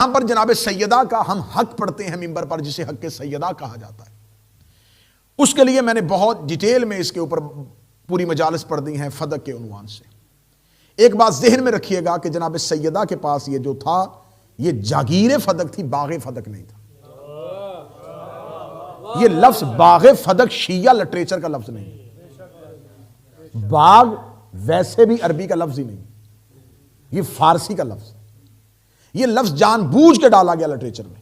یہاں پر جناب سیدہ کا ہم حق پڑھتے ہیں ممبر پر، جسے حق سیدہ کہا جاتا ہے. اس کے لیے میں نے بہت ڈیٹیل میں اس کے اوپر پوری مجالس پڑھ دی ہیں فدق کے عنوان سے. ایک بات ذہن میں رکھیے گا کہ جناب سیدہ کے پاس یہ جو تھا یہ جاگیر فدق تھی، باغ فدق نہیں تھا. یہ لفظ باغ فدق شیعہ لٹریچر کا لفظ نہیں، باغ ویسے بھی عربی کا لفظ ہی نہیں، یہ فارسی کا لفظ. یہ لفظ جان بوجھ کے ڈالا گیا لٹریچر میں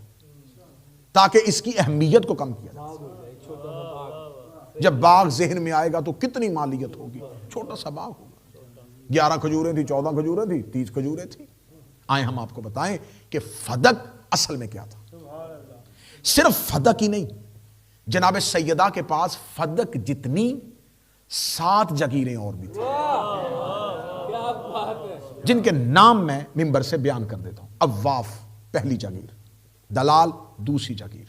تاکہ اس کی اہمیت کو کم کیا جائے. جب باغ ذہن میں آئے گا تو کتنی مالیت ہوگی. چھوٹا سا باغ ہوگا، 11 کھجوریں تھی، 14 کھجوریں تھی، 30 کھجوریں تھی. آئیں ہم آپ کو بتائیں کہ فدق اصل میں کیا تھا. صرف فدق ہی نہیں، جناب سیدہ کے پاس فدق جتنی 7 جگیریں اور بھی تھیں جن کے نام میں ممبر سے بیان کر دیتا ہوں. اواف پہلی جگیر، دلال دوسری جگیر،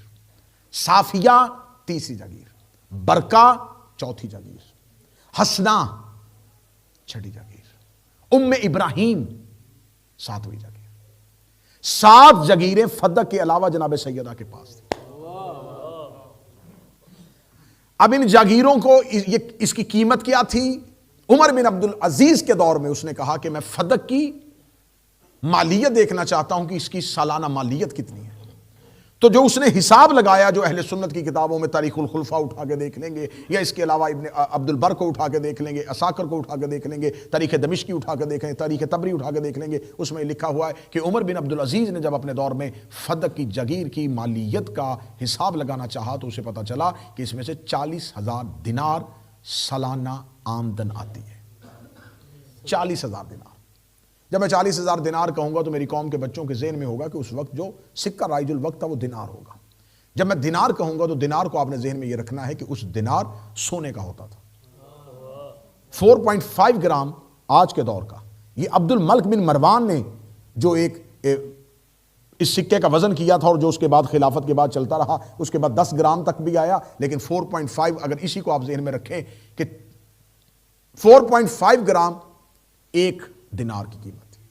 صافیہ تیسری جگیر، برکہ چوتھی جگیر، حسنہ چھٹی جگیر، ام ابراہیم 7ویں جگیر. 7 جگیریں فدق کے علاوہ جناب سیدہ کے پاس تھی. اب ان جاگیروں کو اس کی قیمت کیا تھی؟ عمر بن عبدالعزیز کے دور میں اس نے کہا کہ میں فدق کی مالیت دیکھنا چاہتا ہوں کہ اس کی سالانہ مالیت کتنی ہے. تو جو اس نے حساب لگایا، جو اہل سنت کی کتابوں میں تاریخ الخلفاء اٹھا کے دیکھ لیں گے، یا اس کے علاوہ ابن عبد البر کو اٹھا کے دیکھ لیں گے، اساکر کو اٹھا کے دیکھ لیں گے، تاریخ دمشقی اٹھا کے دیکھ لیں گے، تاریخ تبری اٹھا کے دیکھ لیں گے، اس میں لکھا ہوا ہے کہ عمر بن عبدالعزیز نے جب اپنے دور میں فدق کی جگیر کی مالیت کا حساب لگانا چاہا تو اسے پتا چلا کہ اس میں سے 40,000 دینار سالانہ آمدن آتی ہے. 40,000 دینار. جب میں 40,000 دینار کہوں گا تو میری قوم کے بچوں کے ذہن میں ہوگا کہ اس وقت جو سکہ رائج الوقت تھا وہ دینار ہوگا. جب میں دینار کہوں گا تو دینار کو آپ نے ذہن میں یہ رکھنا ہے کہ اس دینار سونے کا ہوتا تھا. 4.5 گرام آج کے دور کا. یہ عبد الملک بن مروان نے جو ایک اس سکے کا وزن کیا تھا اور جو اس کے بعد خلافت کے بعد چلتا رہا، اس کے بعد 10 گرام تک بھی آیا، لیکن 4.5 اگر اسی کو آپ ذہن میں رکھیں کہ 4.5 گرام ایک دینار کی قیمت تھی.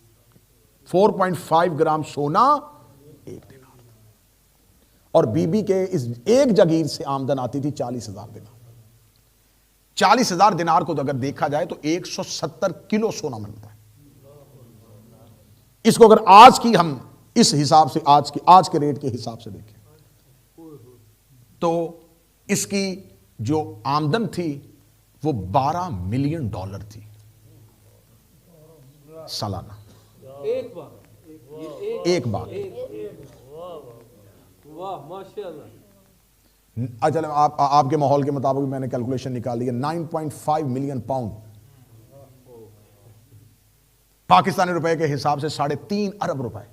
4.5 گرام سونا ایک دینار تھا. اور بی بی کے اس ایک جگیر سے آمدن آتی تھی 40,000 دینار. 40,000 دینار کو اگر دیکھا جائے تو 170 کلو سونا ملتا ہے. اس کو اگر آج کی ہم اس حساب سے آج کے ریٹ کے حساب سے دیکھیں تو اس کی جو آمدن تھی وہ $12 ملین تھی سالانہ. ایک باغ. اچھا آپ کے ماحول کے مطابق میں نے کیلکولیشن نکال لی ہے. 9.5 ملین پاؤنڈ پاکستانی روپے کے حساب سے 3.5 ارب روپے.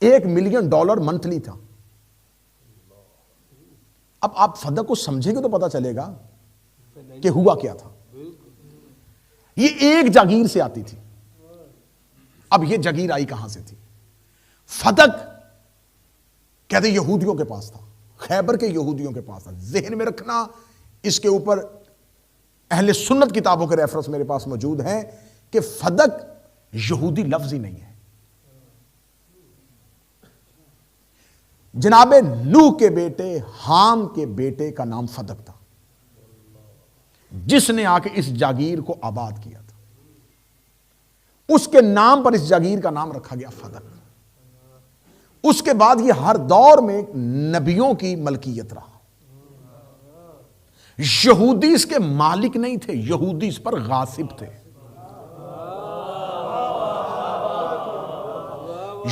$1 ملین منتھلی تھا. اب آپ فدق کو سمجھیں گے تو پتا چلے گا کہ ہوا کیا تھا. یہ ایک جاگیر سے آتی تھی. اب یہ جاگیر آئی کہاں سے تھی؟ فدق کہتے یہودیوں کے پاس تھا، خیبر کے یہودیوں کے پاس تھا. ذہن میں رکھنا، اس کے اوپر اہل سنت کتابوں کے ریفرنس میرے پاس موجود ہیں کہ فدق یہودی لفظ ہی نہیں ہے. جناب نوح کے بیٹے حام کے بیٹے کا نام فدق تھا، جس نے آ کے اس جاگیر کو آباد کیا تھا. اس کے نام پر اس جاگیر کا نام رکھا گیا فدق. اس کے بعد یہ ہر دور میں نبیوں کی ملکیت رہا. یہودی اس کے مالک نہیں تھے، یہودی اس پر غاصب تھے.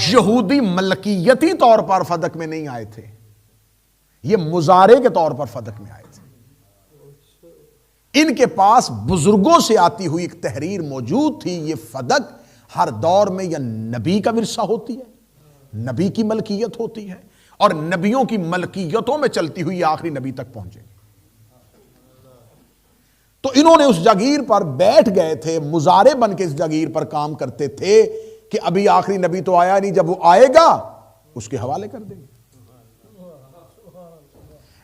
یہودی ملکیتی طور پر فدق میں نہیں آئے تھے، یہ مزارے کے طور پر فدق میں آئے تھے. ان کے پاس بزرگوں سے آتی ہوئی ایک تحریر موجود تھی. یہ فدق ہر دور میں یا نبی کا ورثہ ہوتی ہے، نبی کی ملکیت ہوتی ہے، اور نبیوں کی ملکیتوں میں چلتی ہوئی آخری نبی تک پہنچے گی. تو انہوں نے اس جاگیر پر بیٹھ گئے تھے، مزارے بن کے اس جاگیر پر کام کرتے تھے کہ ابھی آخری نبی تو آیا نہیں، جب وہ آئے گا اس کے حوالے کر دیں گے.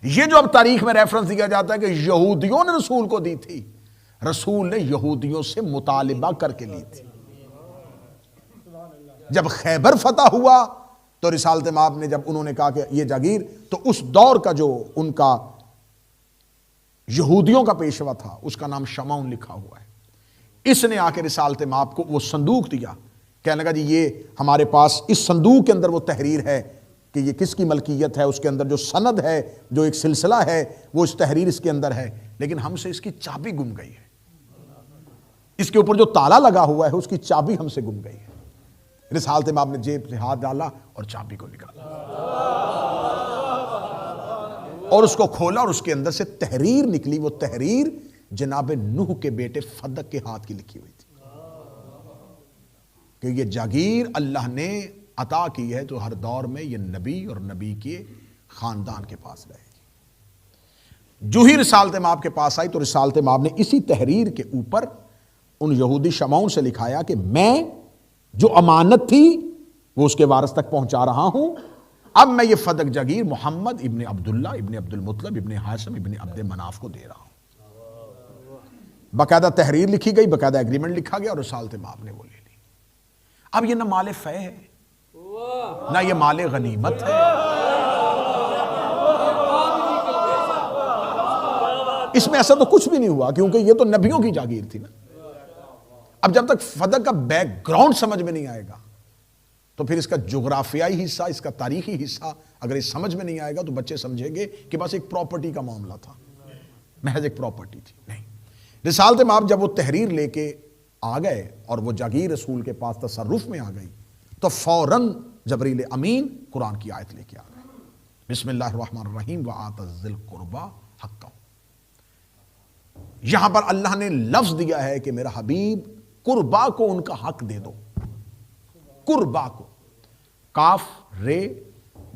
یہ جو اب تاریخ میں ریفرنس دیا جاتا ہے کہ یہودیوں نے رسول کو دی تھی، رسول نے یہودیوں سے مطالبہ کر کے لی تھی. جب خیبر فتح ہوا تو رسالت مآب نے جب انہوں نے کہا کہ یہ جاگیر، تو اس دور کا جو ان کا یہودیوں کا پیشوا تھا اس کا نام شمعون لکھا ہوا ہے، اس نے آ کے رسالت مآب کو وہ صندوق دیا، کہنے لگا جی یہ ہمارے پاس اس صندوق کے اندر وہ تحریر ہے کہ یہ کس کی ملکیت ہے، اس کے اندر جو سند ہے، جو ایک سلسلہ ہے، وہ اس تحریر اس کے اندر ہے، لیکن ہم سے اس کی چابی گم گئی ہے، اس کے اوپر جو تالا لگا ہوا ہے اس کی چابی ہم سے گم گئی ہے۔ رسالت مآب نے جیب سے ہاتھ ڈالا اور چابی کو نکالا اور اس کو کھولا، اور اس کے اندر سے تحریر نکلی۔ وہ تحریر جناب نوح کے بیٹے فدق کے ہاتھ کی لکھی ہوئی تھی کہ یہ جاگیر اللہ نے عطا کی ہے تو ہر دور میں یہ نبی اور نبی کے خاندان کے پاس رہے گی۔ جو ہی رسالت مآب کے پاس آئی تو رسالت مآب نے اسی تحریر کے اوپر ان یہودی شمعون سے لکھایا کہ میں جو امانت تھی وہ اس کے وارث تک پہنچا رہا ہوں، اب میں یہ فدق جاگیر محمد ابن عبداللہ ابن عبد المطلب ابن ہاشم ابن عبد مناف کو دے رہا ہوں۔ باقاعدہ تحریر لکھی گئی، باقاعدہ ایگریمنٹ لکھا گیا اور رسالت مآب نے وہ لے لی۔ اب یہ نہ مال فے ہے نہ یہ مال غنیمت ہے، اس میں ایسا تو کچھ بھی نہیں ہوا کیونکہ یہ تو نبیوں کی جاگیر تھی نا۔ اب جب تک فدق کا بیک گراؤنڈ سمجھ میں نہیں آئے گا تو پھر اس کا جغرافیائی حصہ، اس کا تاریخی حصہ اگر اس سمجھ میں نہیں آئے گا تو بچے سمجھیں گے کہ بس ایک پراپرٹی کا معاملہ تھا، محض ایک پراپرٹی تھی۔ نہیں، رسالت مآب جب وہ تحریر لے کے آ گئے اور وہ جاگیر رسول کے پاس تصرف میں آ گئی تو فوراً جبریل امین قرآن کی آیت لے کے آ گئے، بسم اللہ الرحمن الرحیم وآت ذی القربی حقہ۔ یہاں پر اللہ نے لفظ دیا ہے کہ میرا حبیب قربا کو ان کا حق دے دو، قربا کو، کاف رے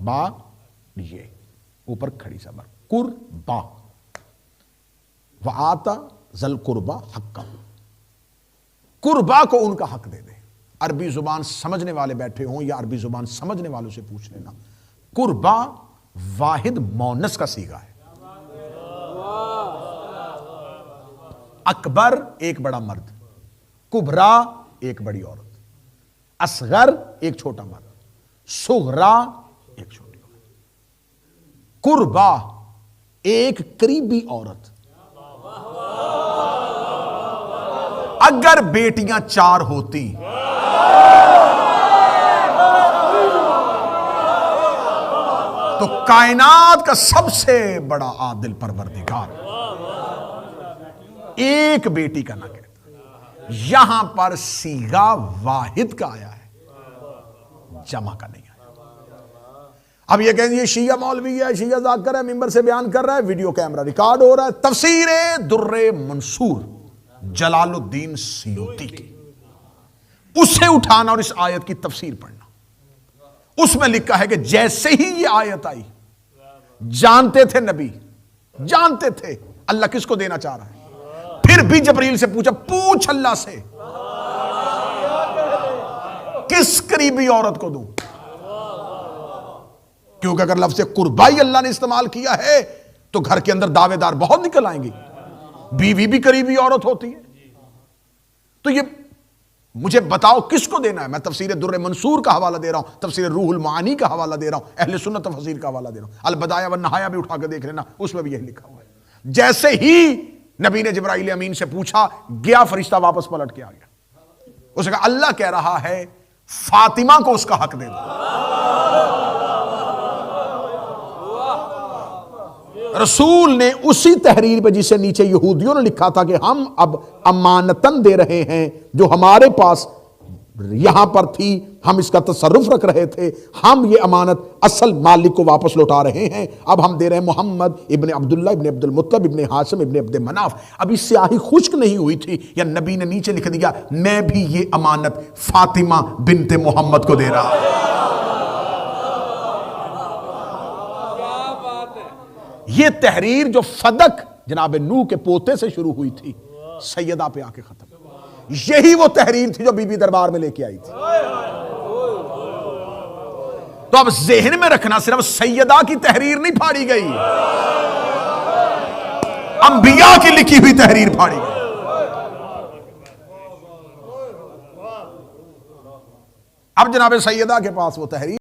با یہ اوپر کھڑی زبر، قربا، وآت ذی القربی حقہ، قربا کو ان کا حق دے دے۔ عربی زبان سمجھنے والے بیٹھے ہوں یا عربی زبان سمجھنے والوں سے پوچھ لینا، قربا واحد مونس کا صیغہ ہے، اکبر ایک بڑا مرد، کبرا ایک بڑی عورت، اصغر ایک چھوٹا مرد، صغرا ایک چھوٹی عورت، قربا ایک قریبی عورت۔ اگر بیٹیاں 4 ہوتی تو کائنات کا سب سے بڑا عادل پروردگار ایک بیٹی کا نہ کہتا۔ یہاں پر صیغہ واحد کا آیا ہے، جمع کا نہیں آیا۔ اب یہ کہیں یہ شیعہ مولوی ہے، شیعہ ذاکر ہے، ممبر سے بیان کر رہا ہے، ویڈیو کیمرہ ریکارڈ ہو رہا ہے۔ تفسیر در منصور جلال الدین سیوطی کی، اسے اٹھانا اور اس آیت کی تفسیر پڑھنا، اس میں لکھا ہے کہ جیسے ہی یہ آیت آئی جانتے تھے نبی، جانتے تھے اللہ کس کو دینا چاہ رہا ہے، پھر بھی جبریل سے پوچھا، پوچھ اللہ سے کس قریبی عورت کو دوں، کیونکہ اگر لفظ قربائی اللہ نے استعمال کیا ہے تو گھر کے اندر دعوے دار بہت نکل آئیں گے، بیوی بھی قریبی عورت ہوتی ہے، تو یہ مجھے بتاؤ کس کو دینا ہے۔ میں تفسیر در منصور کا حوالہ دے رہا ہوں، تفسیر روح المعانی کا حوالہ دے رہا ہوں، اہل سنت تفسیر کا حوالہ دے رہا ہوں، البدایہ والنہایہ بھی اٹھا کے دیکھ لینا، اس میں بھی یہی لکھا ہوا ہے۔ جیسے ہی نبی نے جبرائیل امین سے پوچھا، گیا فرشتہ واپس پلٹ کے آ گیا، اس نے کہا اللہ کہہ رہا ہے فاطمہ کو اس کا حق دے دو۔ رسول نے اسی تحریر پہ جسے نیچے یہودیوں نے لکھا تھا کہ ہم اب امانتاً دے رہے ہیں جو ہمارے پاس یہاں پر تھی، ہم اس کا تصرف رکھ رہے تھے، ہم یہ امانت اصل مالک کو واپس لوٹا رہے ہیں، اب ہم دے رہے ہیں محمد ابن عبداللہ ابن عبد المطلب ابن ہاشم ابن عبد مناف۔ اب اس سیاہی خشک نہیں ہوئی تھی یا نبی نے نیچے لکھ دیا میں بھی یہ امانت فاطمہ بنت محمد کو دے رہا ہوں۔ یہ تحریر جو فدق جناب نوح کے پوتے سے شروع ہوئی تھی، سیدہ پہ آ کے ختم، یہی وہ تحریر تھی جو بی بی دربار میں لے کے آئی تھی۔ تو اب ذہن میں رکھنا صرف سیدہ کی تحریر نہیں پھاڑی گئی، انبیاء کی لکھی ہوئی تحریر پھاڑی گئی۔ اب جناب سیدہ کے پاس وہ تحریر